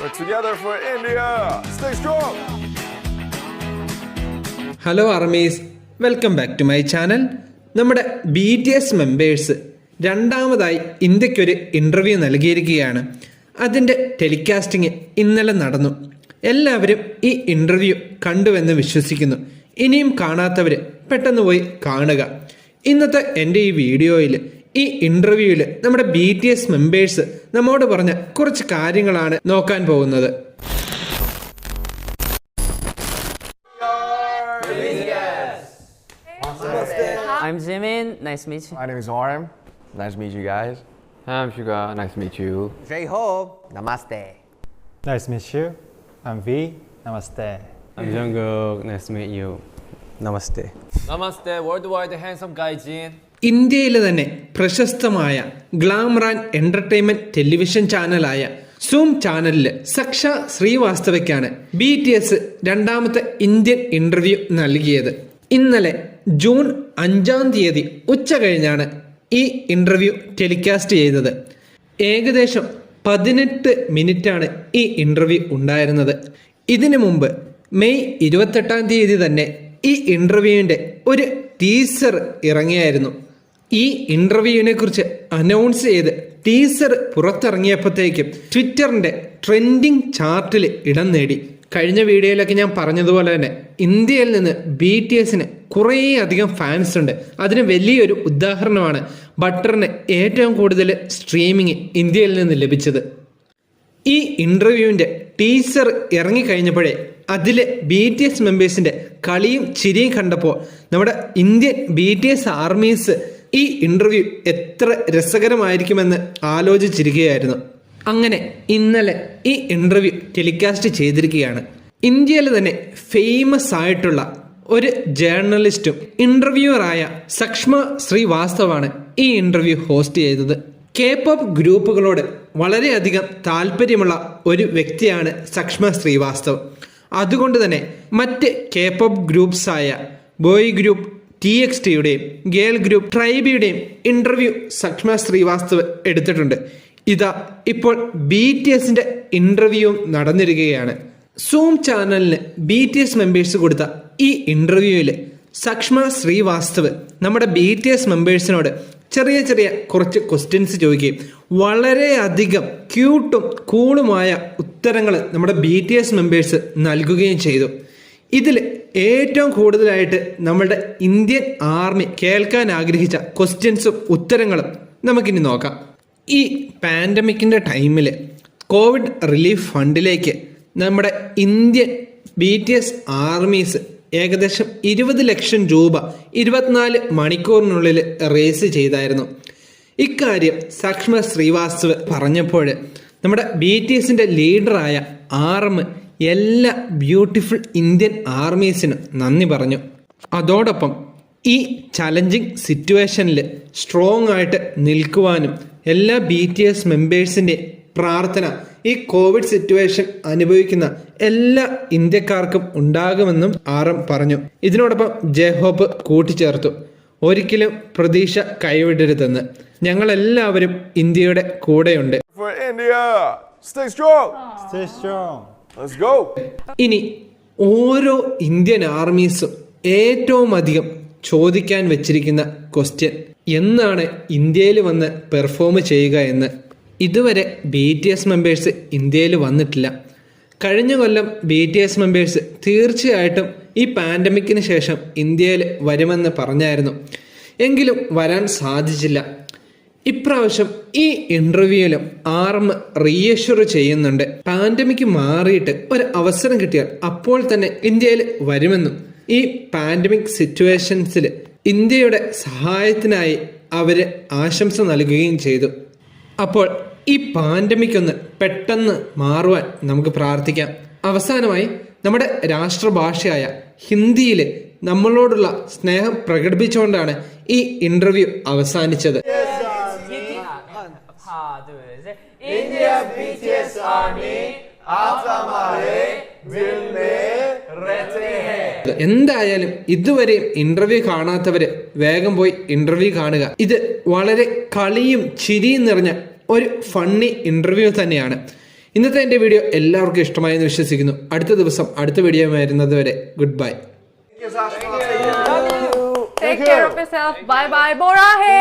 We're together for India. Stay strong. Hello armies, welcome back to my channel. നമ്മുടെ BTS members രണ്ടാമതായി ഇന്ത്യക്കൊരു interview നൽകിയിരിക്കുകയാണ്. അതിൻ്റെ telecasting ഇന്നലെ നടന്നു. എല്ലാവരും ഈ ഇൻ്റർവ്യൂ കണ്ടുവെന്ന് വിശ്വസിക്കുന്നു. ഇനിയും കാണാത്തവർ പെട്ടെന്ന് പോയി കാണുക. ഇന്നത്തെ എൻ്റെ ഈ വീഡിയോയിൽ ഈ ഇൻ്റർവ്യൂവിൽ നമ്മുടെ BTS മെമ്പേഴ്സ് നമ്മോട് പറഞ്ഞ കുറച്ച് കാര്യങ്ങളാണ് നോക്കാൻ പോകുന്നത്. I'm Jimin. Nice to meet you. My name is RM. Nice to meet you guys. I'm Suga. Nice to meet you. Jai Ho. Namaste. Nice to meet you. I'm V. Namaste. I'm Jungkook. Nice to meet you. Namaste. Namaste. Worldwide handsome guy Jin. ഇന്ത്യയിലെ തന്നെ പ്രശസ്തമായ glamour and entertainment television ചാനലായ Zoom ചാനലിൽ സക്ഷ ശ്രീവാസ്തവയ്ക്കാണ് BTS രണ്ടാമത്തെ Indian interview നൽകിയത്. ഇന്നലെ June 5-ാം തീയതി ഉച്ച കഴിഞ്ഞാണ് ഈ ഇൻ്റർവ്യൂ ടെലികാസ്റ്റ് ചെയ്തത്. ഏകദേശം 18 മിനിറ്റാണ് ഈ ഇൻ്റർവ്യൂ ഉണ്ടായിരുന്നത്. ഇതിനു മുമ്പ് മെയ് 28-ാം തീയതി തന്നെ ഈ ഇൻ്റർവ്യൂവിൻ്റെ ഒരു ടീസർ ഇറങ്ങിയായിരുന്നു. ഈ ഇൻ്റർവ്യൂവിനെ കുറിച്ച് അനൗൺസ് ചെയ്ത് ടീസർ പുറത്തിറങ്ങിയപ്പോഴത്തേക്കും ട്വിറ്ററിൻ്റെ ട്രെൻഡിങ് ചാർട്ടിൽ ഇടം നേടി. കഴിഞ്ഞ വീഡിയോയിലൊക്കെ ഞാൻ പറഞ്ഞതുപോലെ തന്നെ ഇന്ത്യയിൽ നിന്ന് BTSന് കുറേയധികം ഫാൻസ് ഉണ്ട്. അതിന് വലിയൊരു ഉദാഹരണമാണ് ബട്ടറിന് ഏറ്റവും കൂടുതൽ സ്ട്രീമിങ് ഇന്ത്യയിൽ നിന്ന് ലഭിച്ചത്. ഈ ഇൻ്റർവ്യൂവിൻ്റെ ടീസർ ഇറങ്ങിക്കഴിഞ്ഞപ്പോഴേ അതിലെ BTS മെമ്പേഴ്സിൻ്റെ കളിയും ചിരിയും കണ്ടപ്പോൾ നമ്മുടെ ഇന്ത്യൻ BTS ആർമീസ് ഈ ഇൻ്റർവ്യൂ എത്ര രസകരമായിരിക്കുമെന്ന് ആലോചിച്ചിരിക്കുകയായിരുന്നു. അങ്ങനെ ഇന്നലെ ഈ ഇൻ്റർവ്യൂ ടെലികാസ്റ്റ് ചെയ്തിരിക്കുകയാണ്. ഇന്ത്യയിൽ തന്നെ ഫേമസ് ആയിട്ടുള്ള ഒരു ജേർണലിസ്റ്റും ഇൻ്റർവ്യൂവറായ സക്ഷ്മ ശ്രീവാസ്തവാണ് ഈ ഇൻ്റർവ്യൂ ഹോസ്റ്റ് ചെയ്തത്. K-pop ഗ്രൂപ്പുകളോട് വളരെയധികം താല്പര്യമുള്ള ഒരു വ്യക്തിയാണ് സക്ഷ്മ ശ്രീവാസ്തവ്. അതുകൊണ്ട് തന്നെ മറ്റ് K-pop ഗ്രൂപ്പ്സായ ബോയ് ഗ്രൂപ്പ് TXTയുടെയും ഗേൾ ഗ്രൂപ്പ് ട്രൈബിയുടെയും ഇൻ്റർവ്യൂ സക്ഷ്മ ശ്രീവാസ്തവ് എടുത്തിട്ടുണ്ട്. ഇതാ ഇപ്പോൾ BTSന്റെ ഇൻ്റർവ്യൂവും നടന്നിരിക്കുകയാണ്. സൂം ചാനലിന് BTS മെമ്പേഴ്സ് കൊടുത്ത ഈ ഇൻ്റർവ്യൂവിൽ സക്ഷ്മ ശ്രീവാസ്തവ് നമ്മുടെ BTS മെമ്പേഴ്സിനോട് ചെറിയ കുറച്ച് ക്വസ്റ്റ്യൻസ് ചോദിക്കുകയും വളരെയധികം ക്യൂട്ടും കൂളുമായ ഉത്തരങ്ങൾ നമ്മുടെ BTS മെമ്പേഴ്സ് നൽകുകയും ചെയ്തു. ഇതിൽ ഏറ്റവും കൂടുതലായിട്ട് നമ്മളുടെ ഇന്ത്യൻ ആർമി കേൾക്കാൻ ആഗ്രഹിച്ച ക്വസ്റ്റ്യൻസും ഉത്തരങ്ങളും നമുക്കിനി നോക്കാം. ഈ പാൻഡമിക്കിൻ്റെ ടൈമിൽ കോവിഡ് റിലീഫ് ഫണ്ടിലേക്ക് നമ്മുടെ ഇന്ത്യൻ BTS ആർമീസ് ഏകദേശം 20 ലക്ഷം രൂപ 24 മണിക്കൂറിനുള്ളിൽ റേസ് ചെയ്തായിരുന്നു. ഇക്കാര്യം സക്ഷ്മ ശ്രീവാസ്തവ് പറഞ്ഞപ്പോൾ നമ്മുടെ BTSന്റെ ലീഡറായ RM എല്ലാ ബ്യൂട്ടിഫുൾ ഇന്ത്യൻ ആർമീസിന് നന്ദി പറഞ്ഞു. അതോടൊപ്പം ഈ ചലഞ്ചിങ് സിറ്റുവേഷനിൽ സ്ട്രോങ് ആയിട്ട് നിൽക്കുവാനും എല്ലാ BTS മെമ്പേഴ്സിൻ്റെ പ്രാർത്ഥന ഈ കോവിഡ് സിറ്റുവേഷൻ അനുഭവിക്കുന്ന എല്ലാ ഇന്ത്യക്കാർക്കും ഉണ്ടാകുമെന്നും RM പറഞ്ഞു. ഇതിനോടൊപ്പം ജയ്ഹോപ്പ് കൂട്ടിച്ചേർത്തു. ഒരിക്കലും പ്രതീക്ഷ കൈവിടരുതെന്ന്. ഞങ്ങളെല്ലാവരും ഇന്ത്യയുടെ കൂടെയുണ്ട്. For India. Stay strong. Stay strong. Let's go. ഇനി ഓരോ ഇന്ത്യൻ ആർമീസും ഏറ്റവും അധികം ചോദിക്കാൻ വെച്ചിരിക്കുന്ന ക്വസ്റ്റ്യൻ, എന്നാണ് ഇന്ത്യയിൽ വന്ന് പെർഫോം ചെയ്യുക എന്ന്. ഇതുവരെ BTS മെമ്പേഴ്സ് ഇന്ത്യയിൽ വന്നിട്ടില്ല. കഴിഞ്ഞ കൊല്ലം BTS മെമ്പേഴ്സ് തീർച്ചയായിട്ടും ഈ പാൻഡമിക്കിന് ശേഷം ഇന്ത്യയിൽ വരുമെന്ന് പറഞ്ഞായിരുന്നു. എങ്കിലും വരാൻ സാധിച്ചില്ല. ഇപ്രാവശ്യം ഈ ഇൻ്റർവ്യൂവിലും RM റീഅഷ്വർ ചെയ്യുന്നുണ്ട്. പാൻഡമിക് മാറിയിട്ട് ഒരു അവസരം കിട്ടിയാൽ അപ്പോൾ തന്നെ ഇന്ത്യയിൽ വരുമെന്നും ഈ പാൻഡമിക് സിറ്റുവേഷൻസിൽ ഇന്ത്യയുടെ സഹായത്തിനായി അവർ ആശംസ നൽകുകയും ചെയ്തു. അപ്പോൾ ഈ പാൻഡമിക് ഒന്ന് പെട്ടെന്ന് മാറുവാൻ നമുക്ക് പ്രാർത്ഥിക്കാം. അവസാനമായി നമ്മുടെ രാഷ്ട്രഭാഷയായ ഹിന്ദിയിൽ നമ്മളോടുള്ള സ്നേഹം പ്രകടിപ്പിച്ചുകൊണ്ടാണ് ഈ ഇൻ്റർവ്യൂ അവസാനിച്ചത്. India BTS Army, आप हमारे दिल में रहते हैं. എന്തായാലും ഇതുവരെയും ഇന്റർവ്യൂ കാണാത്തവര് വേഗം പോയി ഇന്റർവ്യൂ കാണുക. ഇത് വളരെ കളിയും ചിരിയും നിറഞ്ഞ ഒരു ഫണ്ണി ഇന്റർവ്യൂ തന്നെയാണ്. ഇന്നത്തെ എൻ്റെ വീഡിയോ എല്ലാവർക്കും ഇഷ്ടമായെന്ന് വിശ്വസിക്കുന്നു. അടുത്ത ദിവസം അടുത്ത വീഡിയോ വരുന്നത് വരെ good bye. Take care of yourself. Bye bye. Bora hai.